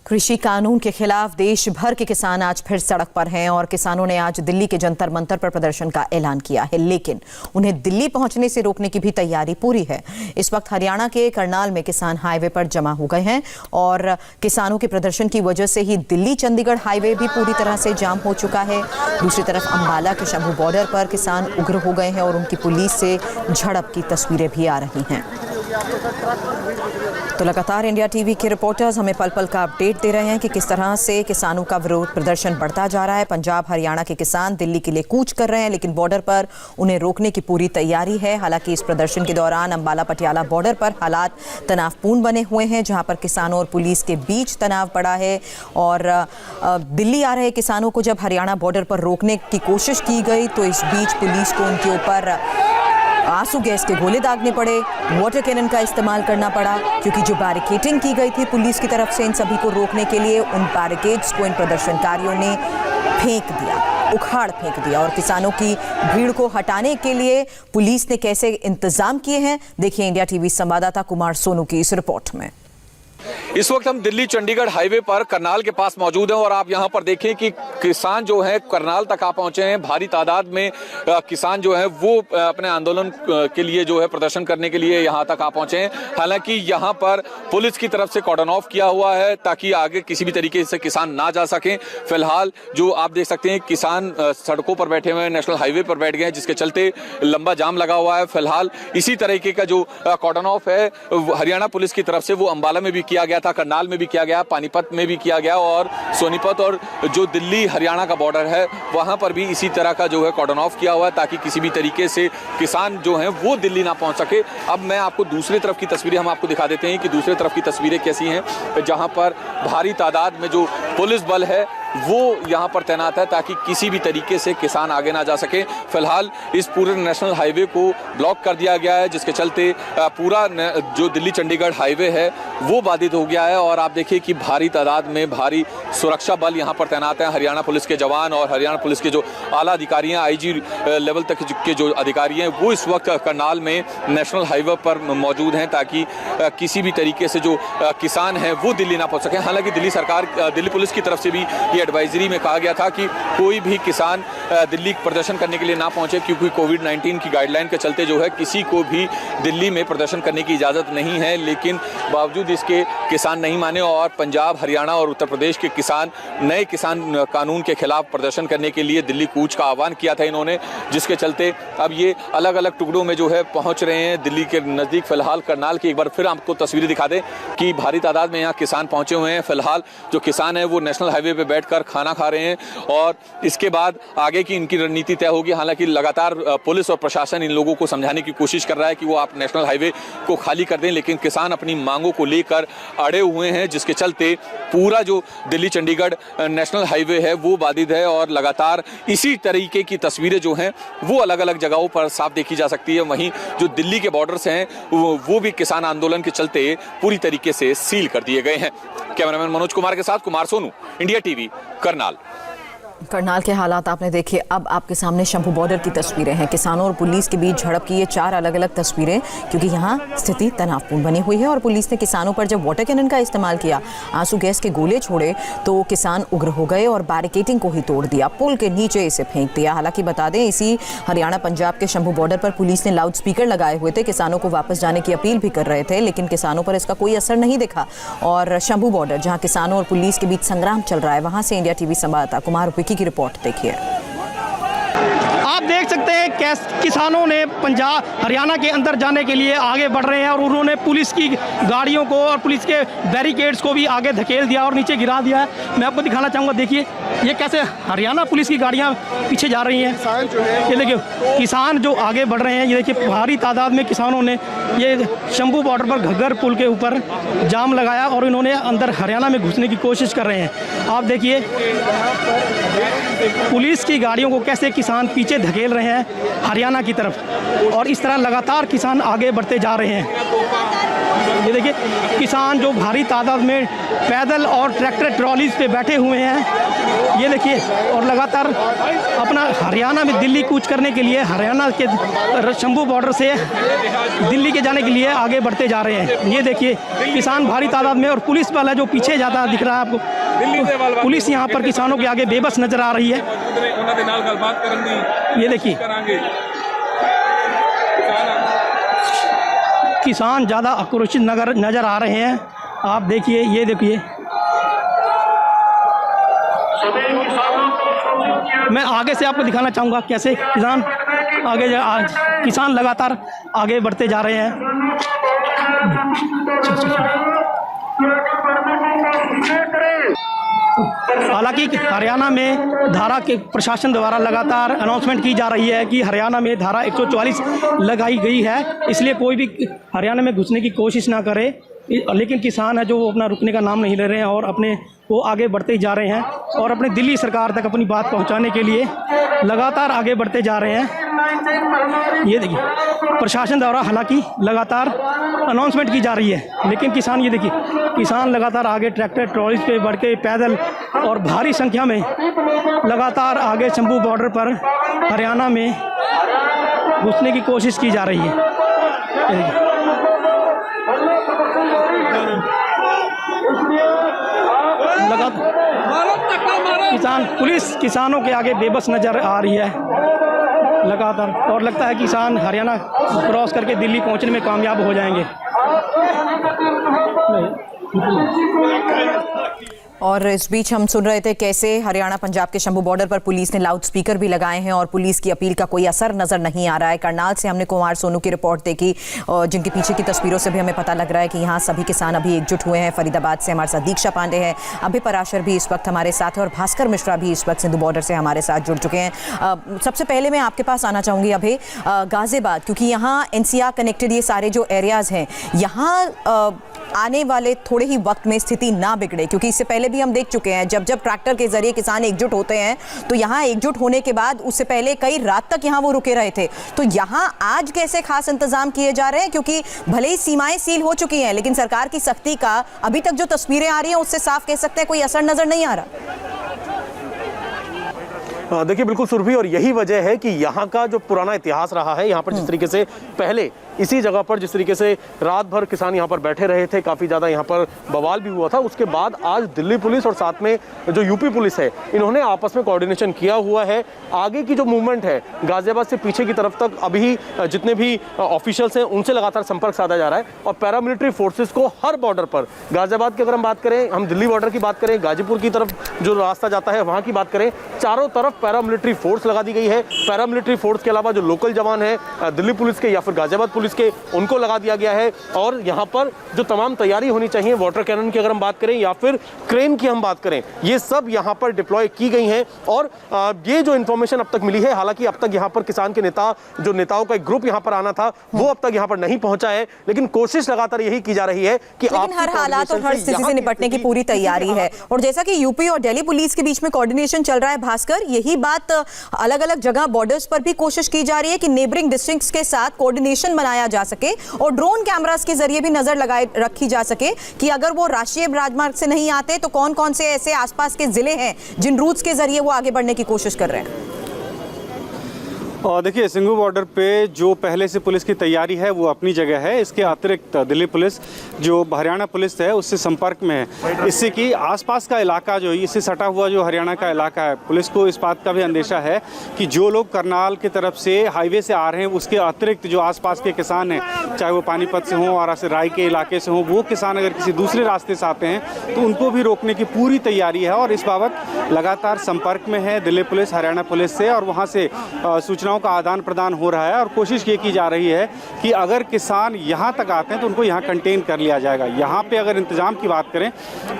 कृषि कानून के खिलाफ देश भर के किसान आज फिर सड़क पर हैं और किसानों ने आज दिल्ली के जंतर मंतर पर प्रदर्शन का ऐलान किया है, लेकिन उन्हें दिल्ली पहुंचने से रोकने की भी तैयारी पूरी है। इस वक्त हरियाणा के करनाल में किसान हाईवे पर जमा हो गए हैं और किसानों के प्रदर्शन की वजह से ही दिल्ली चंडीगढ़ हाईवे भी पूरी तरह से जाम हो चुका है। दूसरी तरफ अंबाला के शंभू बॉर्डर पर किसान उग्र हो गए हैं और उनकी पुलिस से झड़प की तस्वीरें भी आ रही हैं। तो लगातार इंडिया टीवी के रिपोर्टर्स हमें पल पल का अपडेट दे रहे हैं कि किस तरह से किसानों का विरोध प्रदर्शन बढ़ता जा रहा है। पंजाब हरियाणा के किसान दिल्ली के लिए कूच कर रहे हैं, लेकिन बॉर्डर पर उन्हें रोकने की पूरी तैयारी है। हालांकि इस प्रदर्शन के दौरान अंबाला पटियाला बॉर्डर पर हालात तनावपूर्ण बने हुए हैं, जहां पर किसानों और पुलिस के बीच तनाव बढ़ा है। और दिल्ली आ रहे किसानों को जब हरियाणा बॉर्डर पर रोकने की कोशिश की गई तो इस बीच पुलिस को उनके ऊपर आंसू गैस के गोले दागने पड़े, वाटर कैनन का इस्तेमाल करना पड़ा, क्योंकि जो बैरिकेडिंग की गई थी पुलिस की तरफ से इन सभी को रोकने के लिए, उन बैरिकेड्स को इन प्रदर्शनकारियों ने फेंक दिया, उखाड़ फेंक दिया। और किसानों की भीड़ को हटाने के लिए पुलिस ने कैसे इंतजाम किए हैं, देखिए इंडिया टीवी संवाददाता कुमार सोनू की इस रिपोर्ट में। इस वक्त हम दिल्ली चंडीगढ़ हाईवे पर करनाल के पास मौजूद हैं और आप यहां पर देखें कि किसान जो है करनाल तक आ पहुंचे हैं। भारी तादाद में किसान जो है वो अपने आंदोलन के लिए जो है प्रदर्शन करने के लिए यहां तक आ पहुंचे हैं। हालांकि यहां पर पुलिस की तरफ से कॉर्डन ऑफ किया हुआ है ताकि आगे किसी भी तरीके से किसान ना जा सकें। फिलहाल जो आप देख सकते हैं किसान सड़कों पर बैठे हुए हैं, नेशनल हाईवे पर बैठ गए हैं, जिसके चलते लंबा जाम लगा हुआ है। फिलहाल इसी तरीके का जो कॉर्डन ऑफ है हरियाणा पुलिस की तरफ से वो अंबाला में भी किया गया था, करनाल में भी किया गया, पानीपत में भी किया गया और सोनीपत और जो दिल्ली हरियाणा का बॉर्डर है वहां पर भी इसी तरह का जो है कॉर्डन ऑफ किया हुआ है ताकि किसी भी तरीके से किसान जो हैं वो दिल्ली ना पहुंच सके। अब मैं आपको दूसरी तरफ की तस्वीरें हम आपको दिखा देते हैं कि दूसरी तरफ की तस्वीरें कैसी हैं, जहां पर भारी तादाद में जो पुलिस बल है वो यहां पर तैनात है ताकि किसी भी तरीके से किसान आगे ना जा सके। फिलहाल इस पूरे नेशनल हाईवे को ब्लॉक कर दिया गया है, जिसके चलते पूरा जो दिल्ली चंडीगढ़ हाईवे है वो बाधित हो गया है। और आप देखिए कि भारी तादाद में भारी सुरक्षा बल यहां पर तैनात हैं, हरियाणा पुलिस के जवान और हरियाणा पुलिस के जो आला अधिकारी हैं, आईजी लेवल तक के जो अधिकारी हैं वो इस वक्त करनाल में नेशनल हाईवे पर मौजूद हैं ताकि किसी भी तरीके से जो किसान हैं वो दिल्ली ना पहुंच सके। हालांकि दिल्ली पुलिस की तरफ से भी एडवाइजरी में कहा गया था कि कोई भी किसान दिल्ली प्रदर्शन करने के लिए ना पहुंचे, क्योंकि कोविड-19 की गाइडलाइन के चलते जो है किसी को भी दिल्ली में प्रदर्शन करने की इजाज़त नहीं है। लेकिन बावजूद इसके किसान नहीं माने और पंजाब हरियाणा और उत्तर प्रदेश के किसान नए किसान कानून के खिलाफ प्रदर्शन करने के लिए दिल्ली कूच का आह्वान किया था इन्होंने, जिसके चलते अब ये अलग अलग टुकड़ों में जो है पहुँच रहे हैं दिल्ली के नज़दीक। फिलहाल करनाल की एक बार फिर आपको तस्वीरें दिखा दें कि भारी तादाद में यहाँ किसान पहुँचे हुए हैं। फिलहाल जो किसान है वो नेशनल हाईवे पर बैठ खाना खा रहे हैं और इसके बाद आगे की इनकी रणनीति तय होगी। हालांकि लगातार पुलिस और प्रशासन इन लोगों को समझाने की कोशिश कर रहा है कि वो आप नेशनल हाईवे को खाली कर दें, लेकिन किसान अपनी मांगों को लेकर अड़े हुए हैं, जिसके चलते पूरा जो दिल्ली चंडीगढ़ नेशनल हाईवे है वो बाधित है। और लगातार इसी तरीके की तस्वीरें जो हैं वो अलग अलग जगहों पर साफ देखी जा सकती है। वहीं जो दिल्ली के बॉर्डर से हैं वो भी किसान आंदोलन के चलते पूरी तरीके से सील कर दिए गए हैं। कैमरामैन मनोज कुमार के साथ कुमार सोनू, इंडिया टीवी, करनाल। करनाल के हालात आपने देखे। अब आपके सामने शंभू बॉर्डर की तस्वीरें हैं, किसानों और पुलिस के बीच झड़प की ये 4 अलग अलग तस्वीरें, क्योंकि यहाँ स्थिति तनावपूर्ण बनी हुई है और पुलिस ने किसानों पर जब वाटर कैनन का इस्तेमाल किया, आंसू गैस के गोले छोड़े, तो किसान उग्र हो गए और बैरिकेडिंग को ही तोड़ दिया, पुल के नीचे इसे फेंक दिया। हालांकि बता दें इसी हरियाणा पंजाब के शंभू बॉर्डर पर पुलिस ने लाउड स्पीकर लगाए हुए थे, किसानों को वापस जाने की अपील भी कर रहे थे, लेकिन किसानों पर इसका कोई असर नहीं दिखा। और शंभू बॉर्डर जहाँ किसानों और पुलिस के बीच संग्राम चल रहा है, वहाँ से इंडिया टीवी संवाददाता कुमार विकी की रिपोर्ट देखिए। आप देख सकते हैं कैसे किसानों ने पंजाब हरियाणा के अंदर जाने के लिए आगे बढ़ रहे हैं और उन्होंने पुलिस की गाड़ियों को और पुलिस के बैरिकेड्स को भी आगे धकेल दिया और नीचे गिरा दिया है। मैं आपको दिखाना चाहूँगा, देखिए ये कैसे हरियाणा पुलिस की गाड़ियाँ पीछे जा रही हैं। ये देखिए किसान जो आगे बढ़ रहे हैं, ये देखिए भारी तादाद में किसानों ने ये शंभू बॉर्डर पर घग्गर पुल के ऊपर जाम लगाया और इन्होंने अंदर हरियाणा में घुसने की कोशिश कर रहे हैं। आप देखिए पुलिस की गाड़ियों को कैसे किसान पीछे धकेल रहे हैं हरियाणा की तरफ, और इस तरह लगातार किसान आगे बढ़ते जा रहे हैं। ये देखिए किसान जो भारी तादाद में पैदल और ट्रैक्टर ट्रॉलीज पे बैठे हुए हैं ये देखिए, और लगातार अपना हरियाणा में दिल्ली कूच करने के लिए हरियाणा के शंभू बॉर्डर से दिल्ली के जाने के लिए आगे बढ़ते जा रहे हैं। ये देखिए किसान भारी तादाद में, और पुलिस वाला जो पीछे जाता दिख रहा है आपको, पुलिस यहाँ पर किसानों के आगे बेबस नजर आ रही है। ये देखिए किसान ज़्यादा आक्रोशित नजर आ रहे हैं। आप देखिए, ये देखिए, मैं आगे से आपको दिखाना चाहूँगा कैसे किसान किसान लगातार आगे बढ़ते जा रहे हैं। हालांकि हरियाणा में धारा के प्रशासन द्वारा लगातार अनाउंसमेंट की जा रही है कि हरियाणा में धारा 144 लगाई गई है, इसलिए कोई भी हरियाणा में घुसने की कोशिश ना करे। लेकिन किसान है जो अपना रुकने का नाम नहीं ले रहे हैं और अपने वो आगे बढ़ते ही जा रहे हैं और अपने दिल्ली सरकार तक अपनी बात पहुंचाने के लिए लगातार आगे बढ़ते जा रहे हैं। ये देखिए प्रशासन द्वारा हालांकि लगातार अनाउंसमेंट की जा रही है, लेकिन किसान, ये देखिए किसान लगातार आगे ट्रैक्टर ट्रॉलीज पे बढ़ के पैदल और भारी संख्या में लगातार आगे शंभू बॉर्डर पर हरियाणा में घुसने की कोशिश की जा रही है। किसान, पुलिस किसानों के आगे बेबस नजर आ रही है लगातार, और लगता है किसान हरियाणा क्रॉस करके दिल्ली पहुंचने में कामयाब हो जाएंगे। और इस बीच हम सुन रहे थे कैसे हरियाणा पंजाब के शंभू बॉर्डर पर पुलिस ने लाउड स्पीकर भी लगाए हैं और पुलिस की अपील का कोई असर नजर नहीं आ रहा है। करनाल से हमने कुमार सोनू की रिपोर्ट देखी, जिनके पीछे की तस्वीरों से भी हमें पता लग रहा है कि यहाँ सभी किसान अभी एकजुट हुए हैं। फरीदाबाद से हमारे साथ दीक्षा पांडे हैं, अभी पराशर भी इस वक्त हमारे साथ है और भास्कर मिश्रा भी इस वक्त सिंधु बॉर्डर से हमारे साथ जुड़ चुके हैं। सबसे पहले मैं आपके पास आना चाहूँगी अभी गाजियाबाद, क्योंकि यहाँ NCR कनेक्टेड ये सारे जो एरियाज़ हैं, यहाँ आने वाले थोड़े ही वक्त में स्थिति ना बिगड़े, क्योंकि इससे पहले भी हम देख चुके हैं जब ट्रैक्टर के जरिए किसान एकजुट होते हैं तो यहाँ एकजुट होने के बाद उससे पहले कई रात तक यहाँ वो रुके रहे थे। तो यहाँ आज कैसे खास इंतजाम किए जा रहे हैं, क्योंकि भले ही सीमाएं सील हो चुकी हैं लेकिन सरकार की सख्ती का अभी तक जो तस्वीरें आ रही हैं उससे साफ कह सकते हैं कोई असर नजर नहीं आ रहा। देखिए बिल्कुल सुरभि, और यही वजह है कि यहाँ का जो पुराना इतिहास रहा है, यहाँ पर जिस तरीके से पहले इसी जगह पर जिस तरीके से रात भर किसान यहाँ पर बैठे रहे थे, काफ़ी ज़्यादा यहाँ पर बवाल भी हुआ था। उसके बाद आज दिल्ली पुलिस और साथ में जो यूपी पुलिस है, इन्होंने आपस में कोऑर्डिनेशन किया हुआ है। आगे की जो मूवमेंट है गाजियाबाद से पीछे की तरफ तक अभी जितने भी ऑफिशियल्स हैं उनसे लगातार संपर्क साधा जा रहा है और पैरामिलिट्री फोर्सेस को हर बॉर्डर पर, गाजियाबाद की अगर हम बात करें, हम दिल्ली बॉर्डर की बात करें, गाजीपुर की तरफ जो रास्ता जाता है वहाँ की बात करें, चारों तरफ पैरामिलिट्री फोर्स लगा दी गई है। पैरामिलिट्री फोर्स के अलावा जो लोकल जवान हैं दिल्ली पुलिस के या फिर गाजियाबाद पुलिस के, उनको लगा दिया गया है। और यहाँ पर जो तमाम तैयारी होनी चाहिए, वाटर कैनन की अगर हम बात करें या फिर क्रेन की हम बात करें, ये सब यहाँ पर डिप्लॉय की गई हैं। और ये जो इन्फॉर्मेशन अब तक मिली है, हालांकि अब तक यहाँ पर किसान के नेताओं का एक ग्रुप यहाँ पर आना था, वो अब तक यहाँ पर नहीं पहुंचा है, लेकिन कोशिश लगातार यही की जा रही है कि हर हालात और हर स्थिति से निपटने की पूरी तैयारी है। और जैसा कि यूपी और दिल्ली पुलिस के बीच में कोऑर्डिनेशन चल रहा है भास्कर, यही बात अलग अलग जगह बॉर्डर्स पर भी कोशिश की जा रही है कि नेबरिंग डिस्ट्रिक्ट्स के साथ कोऑर्डिनेशन बनाया जा सके और ड्रोन कैमरास के जरिए भी नजर लगाए रखी जा सके कि अगर वो राष्ट्रीय राजमार्ग से नहीं आते तो कौन कौन से ऐसे आसपास के जिले हैं जिन रूट्स के जरिए वो आगे बढ़ने की कोशिश कर रहे हैं। और देखिए सिंघू बॉर्डर पे जो पहले से पुलिस की तैयारी है वो अपनी जगह है। इसके अतिरिक्त दिल्ली पुलिस जो हरियाणा पुलिस है उससे संपर्क में है, इससे कि आसपास का इलाका जो इससे सटा हुआ जो हरियाणा का इलाका है, पुलिस को इस बात का भी अंदेशा है कि जो लोग करनाल की तरफ से हाईवे से आ रहे हैं उसके अतिरिक्त जो आसपास के किसान हैं, चाहे वो पानीपत से हों और राय के इलाके से हों, वो किसान अगर किसी दूसरे रास्ते से आते हैं तो उनको भी रोकने की पूरी तैयारी है। और इस बाबत लगातार संपर्क में है दिल्ली पुलिस हरियाणा पुलिस से, और वहाँ से सूचना का आदान प्रदान हो रहा है और कोशिश ये की जा रही है कि अगर किसान यहाँ तक आते हैं तो उनको यहाँ कंटेन कर लिया जाएगा। यहाँ पे अगर इंतजाम की बात करें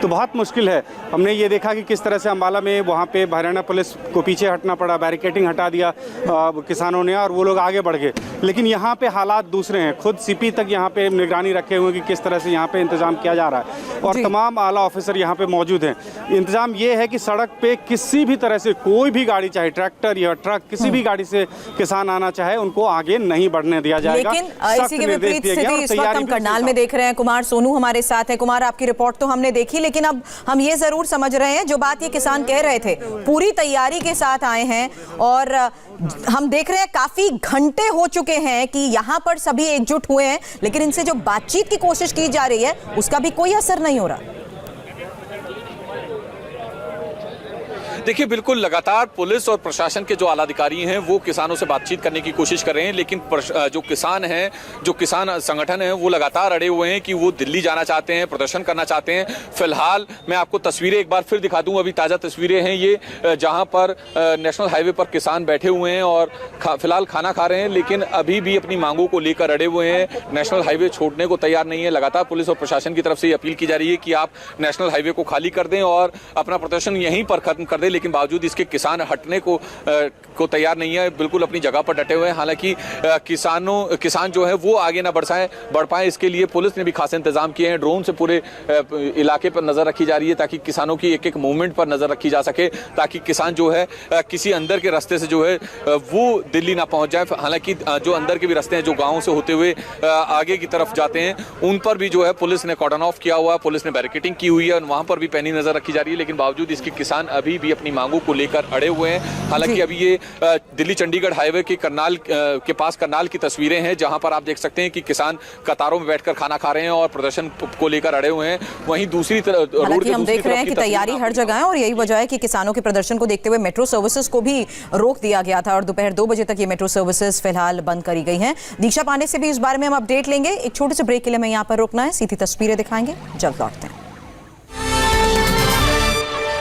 तो बहुत मुश्किल है। हमने ये देखा कि किस तरह से अम्बाला में वहाँ पे हरियाणा पुलिस को पीछे हटना पड़ा, बैरिकेडिंग हटा दिया किसानों ने और वो लोग आगे बढ़ गए। लेकिन यहाँ पे हालात दूसरे हैं। खुद CP तक यहाँ पे निगरानी रखे हुए कि किस तरह से यहाँ पे इंतजाम किया जा रहा है और तमाम आला ऑफिसर यहाँ पे मौजूद हैं। इंतजाम ये है कि सड़क पे किसी भी तरह से कोई भी गाड़ी, चाहे ट्रैक्टर या ट्रक, किसी भी गाड़ी से किसान आना चाहे उनको आगे नहीं बढ़ने दिया जाएगा। लेकिन इसी के विपरीत स्थिति इस वक्त हम करनाल में देख रहे हैं। कुमार सोनू हमारे साथ है। कुमार, आपकी रिपोर्ट तो हमने देखी, लेकिन अब हम ये जरूर समझ रहे हैं जो बात ये किसान कह रहे थे, पूरी तैयारी के साथ आए हैं और हम देख रहे हैं काफी घंटे हो चुके हैं कि यहाँ पर सभी एकजुट हुए हैं, लेकिन इनसे जो बातचीत की कोशिश की जा रही है उसका भी कोई असर नहीं हो रहा। देखिए, बिल्कुल लगातार पुलिस और प्रशासन के जो आला अधिकारी हैं वो किसानों से बातचीत करने की कोशिश कर रहे हैं, लेकिन जो किसान हैं, जो किसान संगठन हैं, वो लगातार अड़े हुए हैं कि वो दिल्ली जाना चाहते हैं, प्रदर्शन करना चाहते हैं। फिलहाल मैं आपको तस्वीरें एक बार फिर दिखा दूं। अभी ताज़ा तस्वीरें हैं ये, जहां पर नेशनल हाईवे पर किसान बैठे हुए हैं और फिलहाल खाना खा रहे हैं, लेकिन अभी भी अपनी मांगों को लेकर अड़े हुए हैं। नेशनल हाईवे छोड़ने को तैयार नहीं है। लगातार पुलिस और प्रशासन की तरफ से अपील की जा रही है कि आप नेशनल हाईवे को खाली कर दें और अपना प्रदर्शन यहीं पर खत्म कर दें, लेकिन बावजूद इसके किसान हटने को तैयार नहीं है, बिल्कुल अपनी जगह पर डटे हुए हैं। हालांकि किसान जो है वो आगे ना बढ़ पाए, इसके लिए पुलिस ने भी खास इंतजाम किए हैं। ड्रोन से पूरे इलाके पर नजर रखी जा रही है ताकि किसानों की एक एक मूवमेंट पर नजर रखी जा सके, ताकि किसान जो है किसी अंदर के रास्ते से जो है वो दिल्ली ना पहुंच जाए। हालांकि जो अंदर के भी रास्ते हैं जो गाँव से होते हुए आगे की तरफ जाते हैं, उन पर भी जो है पुलिस ने कॉर्डन ऑफ किया हुआ है, पुलिस ने बैरिकेडिंग की हुई है, वहां पर भी पैनी नजर रखी जा रही है, लेकिन बावजूद इसके किसान अभी भी अपनी मांगों को लेकर अड़े हुए हैं। हालांकि अभी ये दिल्ली चंडीगढ़ हाईवे के करनाल के पास करनाल की तस्वीरें हैं, जहां पर आप देख सकते हैं कि किसान कतारों में बैठकर खाना खा रहे हैं और प्रदर्शन को लेकर अड़े हुए हैं। वहीं दूसरी तरफ रोड के हम देख रहे हैं कि तैयारी हर जगह है और यही वजह है कि किसानों के प्रदर्शन को देखते हुए मेट्रो सर्विसेज को भी रोक दिया गया था और दोपहर 2 बजे तक ये मेट्रो सर्विसेज फिलहाल बंद करी गई हैं। दीक्षा पांडे से भी इस बारे में हम अपडेट लेंगे। एक छोटे से ब्रेक के लिए मैं यहाँ पर रुकना है, सीधी तस्वीरें दिखाएंगे, जल्द लौटते हैं।